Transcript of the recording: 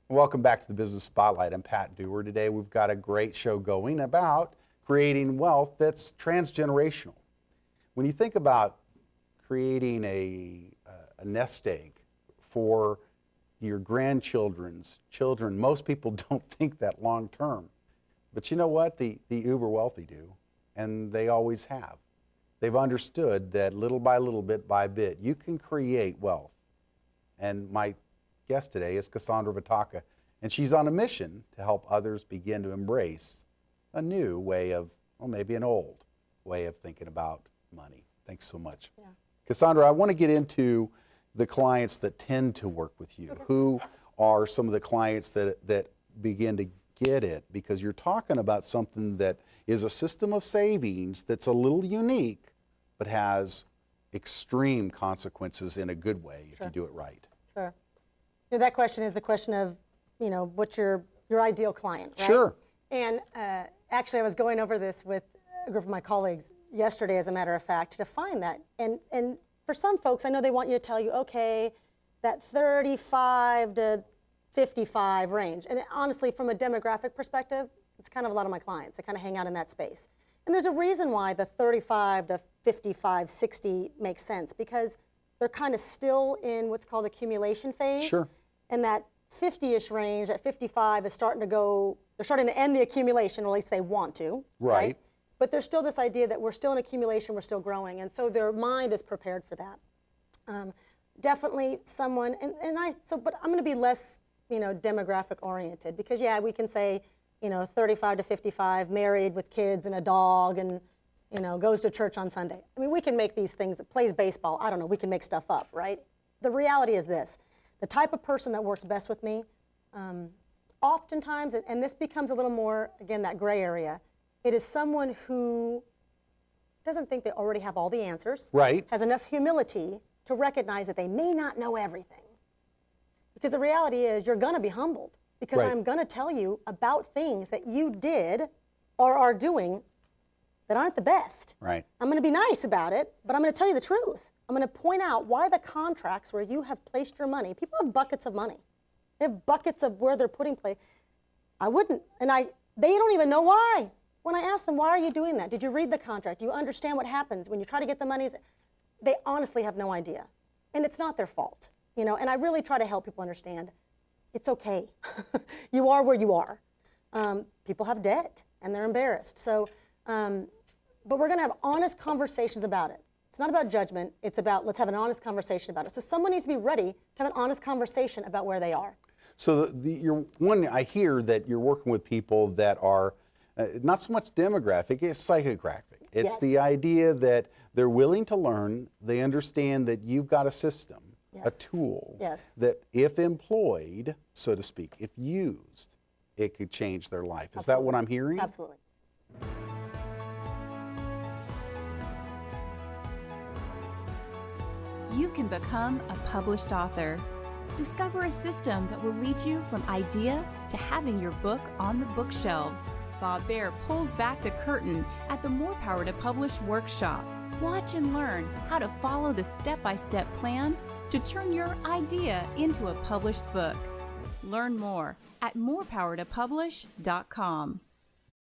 Welcome back to the Business Spotlight. I'm Pat Dewar. Today we've got a great show going about creating wealth that's transgenerational. When you think about creating a nest egg for your grandchildren's children, most people don't think that long term. But you know what? The uber wealthy do, and they always have. They've understood that little by little, bit by bit, you can create wealth. And my guest today is Kasandra Vitacca, and she's on a mission to help others begin to embrace a new way of, well, maybe an old way of thinking about money. Thanks so much. Yeah. Kasandra, I want to get into the clients that tend to work with you. Who are some of the clients that begin to get it? Because you're talking about something that is a system of savings that's a little unique, but has extreme consequences in a good way if you do it right. Sure. So that question is the question of, what's your ideal client, right? Sure. And actually, I was going over this with a group of my colleagues yesterday, as a matter of fact, to define that. And for some folks, I know they want you to tell you, okay, that 35 to 55 range. And honestly, from a demographic perspective, it's kind of a lot of my clients. They kind of hang out in that space. And there's a reason why the 35 to 55, 60 makes sense, because they're kind of still in what's called accumulation phase. Sure. And that 50-ish range, at 55, is starting to go, they're starting to end the accumulation, or at least they want to. Right. But there's still this idea that we're still in accumulation, we're still growing, and so their mind is prepared for that. Definitely someone, but I'm going to be less, demographic oriented, because yeah, we can say, 35 to 55, married with kids and a dog, and goes to church on Sunday. I mean, we can make these things, plays baseball, I don't know, we can make stuff up, right? The reality is this: the type of person that works best with me, oftentimes, and this becomes a little more, again, that gray area, it is someone who doesn't think they already have all the answers, right? Has enough humility to recognize that they may not know everything. Because the reality is, you're going to be humbled, because I'm going to tell you about things that you did or are doing that aren't the best. Right. I'm going to be nice about it, but I'm going to tell you the truth. I'm going to point out why the contracts where you have placed your money, people have buckets of money. They have buckets of where they're putting play. I wouldn't, and they don't even know why. When I ask them, why are you doing that? Did you read the contract? Do you understand what happens when you try to get the money? They honestly have no idea. And it's not their fault. And I really try to help people understand it's okay. You are where you are. People have debt and they're embarrassed. So, but we're going to have honest conversations about it. It's not about judgment. It's about, let's have an honest conversation about it. So someone needs to be ready to have an honest conversation about where they are. So I hear that you're working with people that are not so much demographic, it's psychographic. It's the idea that they're willing to learn, they understand that you've got a system, a tool, that if employed, so to speak, if used, it could change their life. Is that what I'm hearing? Absolutely. You can become a published author. Discover a system that will lead you from idea to having your book on the bookshelves. Bob Baer pulls back the curtain at the More Power to Publish workshop. Watch and learn how to follow the step-by-step plan to turn your idea into a published book. Learn more at morepowertopublish.com.